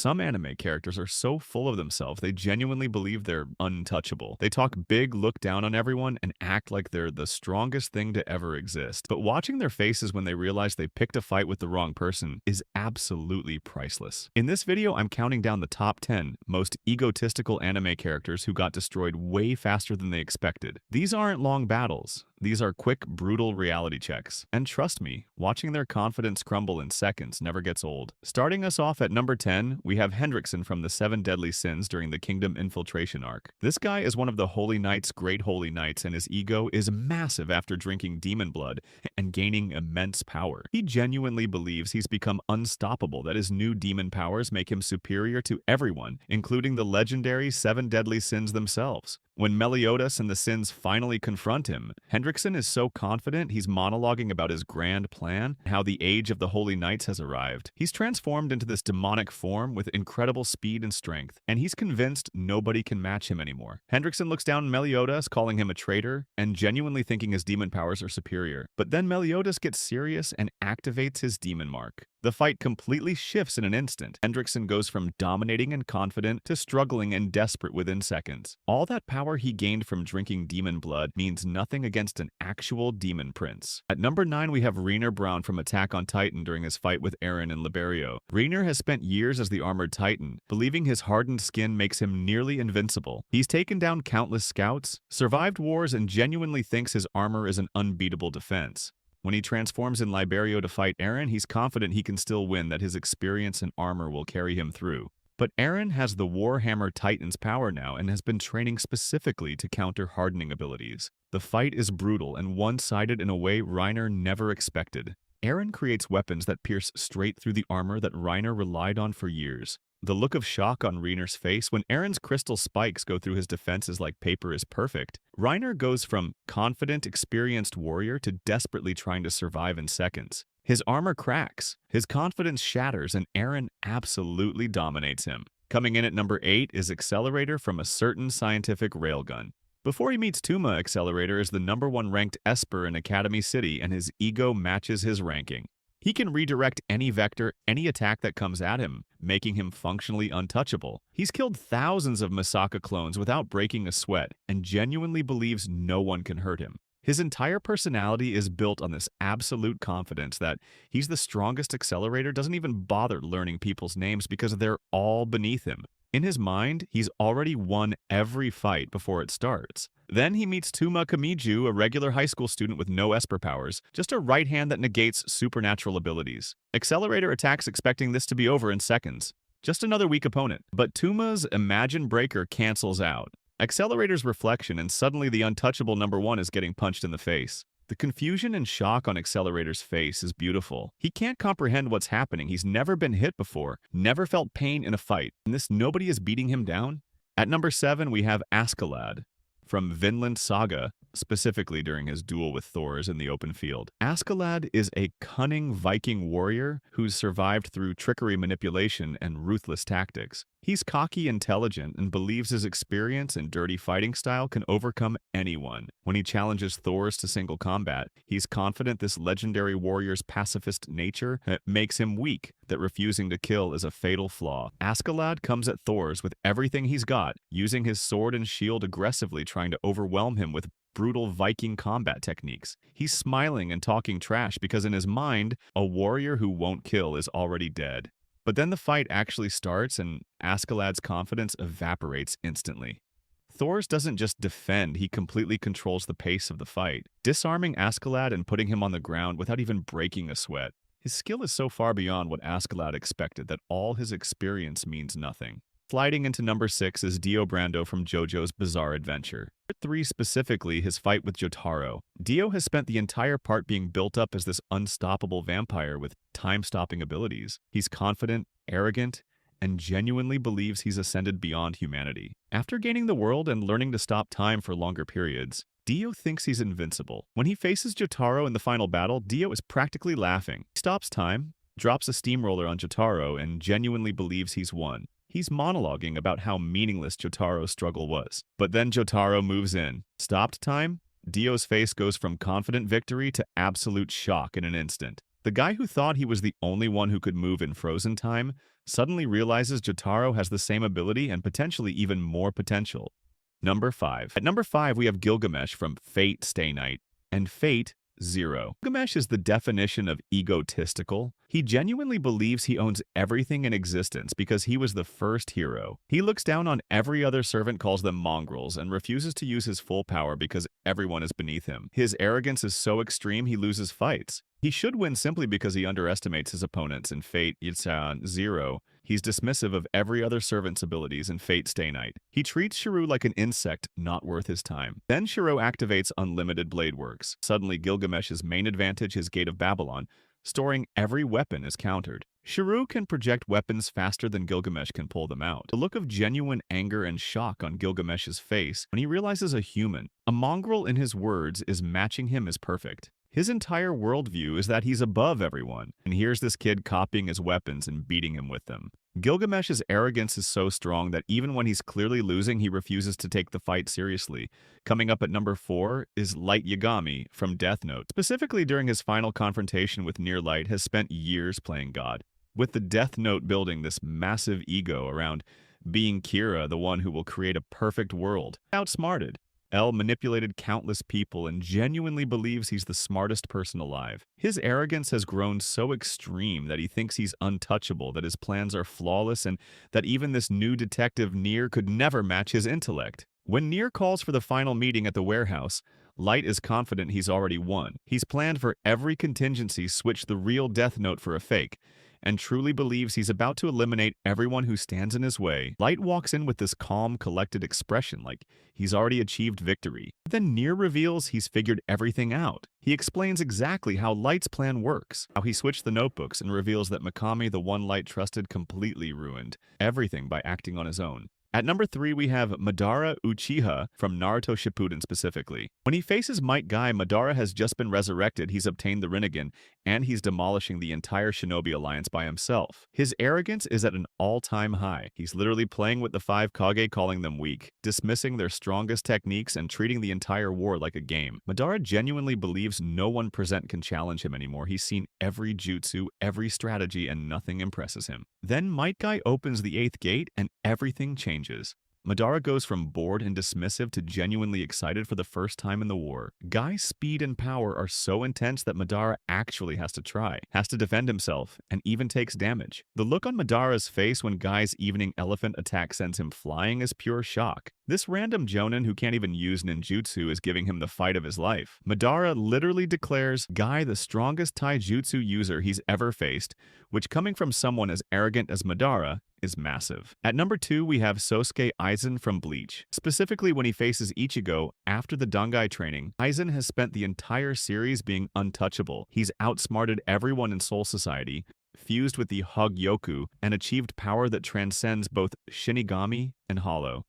Some anime characters are so full of themselves, they genuinely believe they're untouchable. They talk big, look down on everyone, and act like they're the strongest thing to ever exist. But watching their faces when they realize they picked a fight with the wrong person is absolutely priceless. In this video, I'm counting down the top 10 most egotistical anime characters who got destroyed way faster than they expected. These aren't long battles. These are quick, brutal reality checks. And trust me, watching their confidence crumble in seconds never gets old. Starting us off at number 10, we have Hendrickson from the Seven Deadly Sins during the Kingdom Infiltration arc. This guy is one of the Holy Knight's great Holy Knights, and his ego is massive after drinking demon blood and gaining immense power. He genuinely believes he's become unstoppable, that his new demon powers make him superior to everyone, including the legendary Seven Deadly Sins themselves. When Meliodas and the Sins finally confront him, Hendrickson is so confident he's monologuing about his grand plan and how the age of the Holy Knights has arrived. He's transformed into this demonic form with incredible speed and strength, and he's convinced nobody can match him anymore. Hendrickson looks down on Meliodas, calling him a traitor, and genuinely thinking his demon powers are superior. But then Meliodas gets serious and activates his demon mark. The fight completely shifts in an instant. Hendrickson goes from dominating and confident to struggling and desperate within seconds. All that power he gained from drinking demon blood means nothing against an actual demon prince. At number 9, we have Rainer Brown from Attack on Titan during his fight with Eren and Liberio. Rainer has spent years as the armored titan, believing his hardened skin makes him nearly invincible. He's taken down countless scouts, survived wars, and genuinely thinks his armor is an unbeatable defense. When he transforms in Liberio to fight Eren, he's confident he can still win, that his experience and armor will carry him through. But Eren has the Warhammer Titan's power now and has been training specifically to counter hardening abilities. The fight is brutal and one-sided in a way Reiner never expected. Eren creates weapons that pierce straight through the armor that Reiner relied on for years. The look of shock on Reiner's face when Eren's crystal spikes go through his defenses like paper is perfect. Reiner goes from confident, experienced warrior to desperately trying to survive in seconds. His armor cracks, his confidence shatters, and Eren absolutely dominates him. Coming in at number 8 is Accelerator from a certain scientific railgun. Before he meets Tuma, Accelerator is the number 1 ranked esper in Academy City, and his ego matches his ranking. He can redirect any vector, any attack that comes at him, making him functionally untouchable. He's killed thousands of Masaka clones without breaking a sweat, and genuinely believes no one can hurt him. His entire personality is built on this absolute confidence that he's the strongest. Accelerator doesn't even bother learning people's names because they're all beneath him. In his mind, he's already won every fight before it starts. Then he meets Tuma Kamiju, a regular high school student with no esper powers, just a right hand that negates supernatural abilities. Accelerator attacks expecting this to be over in seconds. Just another weak opponent. But Tuma's Imagine Breaker cancels out Accelerator's reflection, and suddenly the untouchable number 1 is getting punched in the face. The confusion and shock on Accelerator's face is beautiful. He can't comprehend what's happening. He's never been hit before, never felt pain in a fight, and this nobody is beating him down. At number 7, we have Askeladd from Vinland Saga, specifically during his duel with Thors in the open field. Askeladd is a cunning Viking warrior who's survived through trickery, manipulation, and ruthless tactics. He's cocky, intelligent, and believes his experience and dirty fighting style can overcome anyone. When he challenges Thors to single combat, he's confident this legendary warrior's pacifist nature makes him weak, that refusing to kill is a fatal flaw. Askeladd comes at Thors with everything he's got, using his sword and shield aggressively, trying to overwhelm him with brutal Viking combat techniques. He's smiling and talking trash because in his mind, a warrior who won't kill is already dead. But then the fight actually starts and Askeladd's confidence evaporates instantly. Thors doesn't just defend, he completely controls the pace of the fight, disarming Askeladd and putting him on the ground without even breaking a sweat. His skill is so far beyond what Askeladd expected that all his experience means nothing. Sliding into number 6 is Dio Brando from JoJo's Bizarre Adventure. Part 3 specifically, his fight with Jotaro. Dio has spent the entire part being built up as this unstoppable vampire with time-stopping abilities. He's confident, arrogant, and genuinely believes he's ascended beyond humanity. After gaining the world and learning to stop time for longer periods, Dio thinks he's invincible. When he faces Jotaro in the final battle, Dio is practically laughing. He stops time, drops a steamroller on Jotaro, and genuinely believes he's won. He's monologuing about how meaningless Jotaro's struggle was. But then Jotaro moves in. Stopped time? Dio's face goes from confident victory to absolute shock in an instant. The guy who thought he was the only one who could move in frozen time suddenly realizes Jotaro has the same ability and potentially even more potential. Number 5. At number 5, we have Gilgamesh from Fate Stay Night and Fate Zero. Gilgamesh is the definition of egotistical. He genuinely believes he owns everything in existence because he was the first hero. He looks down on every other servant, calls them mongrels, and refuses to use his full power because everyone is beneath him. His arrogance is so extreme he loses fights. He should win simply because he underestimates his opponents in Fate Zero. He's dismissive of every other servant's abilities in Fate Stay Night. He treats Shiro like an insect not worth his time. Then Shiro activates Unlimited Blade Works. Suddenly Gilgamesh's main advantage, his Gate of Babylon, storing every weapon, is countered. Shiro can project weapons faster than Gilgamesh can pull them out. The look of genuine anger and shock on Gilgamesh's face when he realizes a human, a mongrel in his words, is matching him is perfect. His entire worldview is that he's above everyone, and here's this kid copying his weapons and beating him with them. Gilgamesh's arrogance is so strong that even when he's clearly losing, he refuses to take the fight seriously. Coming up at number 4 is Light Yagami from Death Note. Specifically during his final confrontation with Near Light, has spent years playing God, with the Death Note building this massive ego around being Kira, the one who will create a perfect world. Outsmarted. L manipulated countless people and genuinely believes he's the smartest person alive. His arrogance has grown so extreme that he thinks he's untouchable, that his plans are flawless, and that even this new detective Nier could never match his intellect. When Nier calls for the final meeting at the warehouse, Light is confident he's already won. He's planned for every contingency, switched the real Death Note for a fake, and truly believes he's about to eliminate everyone who stands in his way. Light walks in with this calm, collected expression like he's already achieved victory. Then Nier reveals he's figured everything out. He explains exactly how Light's plan works, how he switched the notebooks, and reveals that Mikami, the one Light trusted, completely ruined everything by acting on his own. At number 3, we have Madara Uchiha from Naruto Shippuden specifically. When he faces Might Guy, Madara has just been resurrected, he's obtained the Rinnegan, and he's demolishing the entire Shinobi Alliance by himself. His arrogance is at an all-time high. He's literally playing with the 5 Kage, calling them weak, dismissing their strongest techniques, and treating the entire war like a game. Madara genuinely believes no one present can challenge him anymore. He's seen every jutsu, every strategy, and nothing impresses him. Then Might Guy opens the 8th gate, and everything changes. Madara goes from bored and dismissive to genuinely excited for the first time in the war. Guy's speed and power are so intense that Madara actually has to try, has to defend himself, and even takes damage. The look on Madara's face when Guy's evening elephant attack sends him flying is pure shock. This random jonin who can't even use ninjutsu is giving him the fight of his life. Madara literally declares Guy the strongest taijutsu user he's ever faced, which coming from someone as arrogant as Madara is massive. At number 2, we have Sosuke Aizen from Bleach. Specifically when he faces Ichigo after the Dangai training, Aizen has spent the entire series being untouchable. He's outsmarted everyone in Soul Society, fused with the Hogyoku, and achieved power that transcends both Shinigami and Hollow.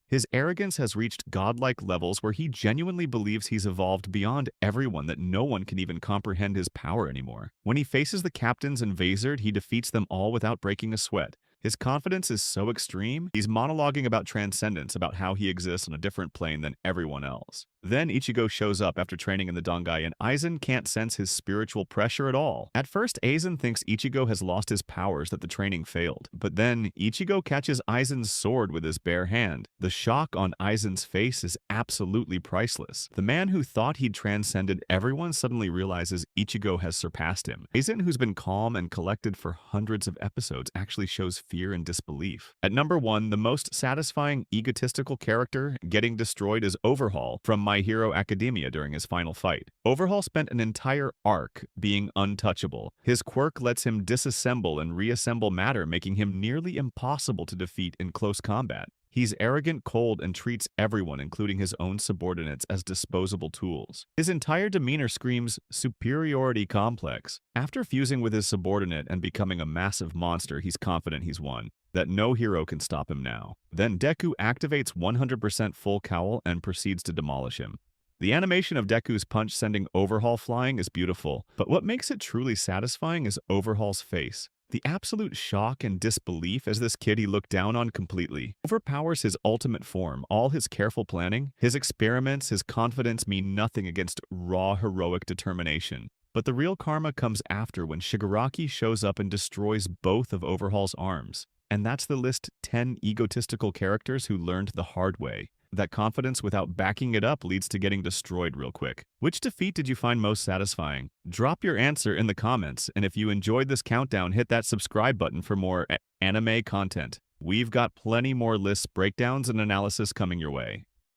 His arrogance has reached godlike levels where he genuinely believes he's evolved beyond everyone, that no one can even comprehend his power anymore. When he faces the captains and Vazard, he defeats them all without breaking a sweat. His confidence is so extreme, he's monologuing about transcendence, about how he exists on a different plane than everyone else. Then Ichigo shows up after training in the Dangai, and Aizen can't sense his spiritual pressure at all. At first, Aizen thinks Ichigo has lost his powers, that the training failed. But then, Ichigo catches Aizen's sword with his bare hand. The shock on Aizen's face is absolutely priceless. The man who thought he'd transcended everyone suddenly realizes Ichigo has surpassed him. Aizen, who's been calm and collected for hundreds of episodes, actually shows fear and disbelief. At number 1, the most satisfying egotistical character getting destroyed is Overhaul from My Hero Academia during his final fight. Overhaul spent an entire arc being untouchable. His quirk lets him disassemble and reassemble matter, making him nearly impossible to defeat in close combat. He's arrogant, cold, and treats everyone, including his own subordinates, as disposable tools. His entire demeanor screams superiority complex. After fusing with his subordinate and becoming a massive monster, he's confident he's won, that no hero can stop him now. Then Deku activates 100% full cowl and proceeds to demolish him. The animation of Deku's punch sending Overhaul flying is beautiful, but what makes it truly satisfying is Overhaul's face. The absolute shock and disbelief as this kid he looked down on completely overpowers his ultimate form. All his careful planning, his experiments, his confidence mean nothing against raw heroic determination. But the real karma comes after when Shigaraki shows up and destroys both of Overhaul's arms. And that's the list 10 egotistical characters who learned the hard way. That confidence without backing it up leads to getting destroyed real quick. Which defeat did you find most satisfying? Drop your answer in the comments, and if you enjoyed this countdown, hit that subscribe button for more anime content. We've got plenty more lists, breakdowns, and analysis coming your way.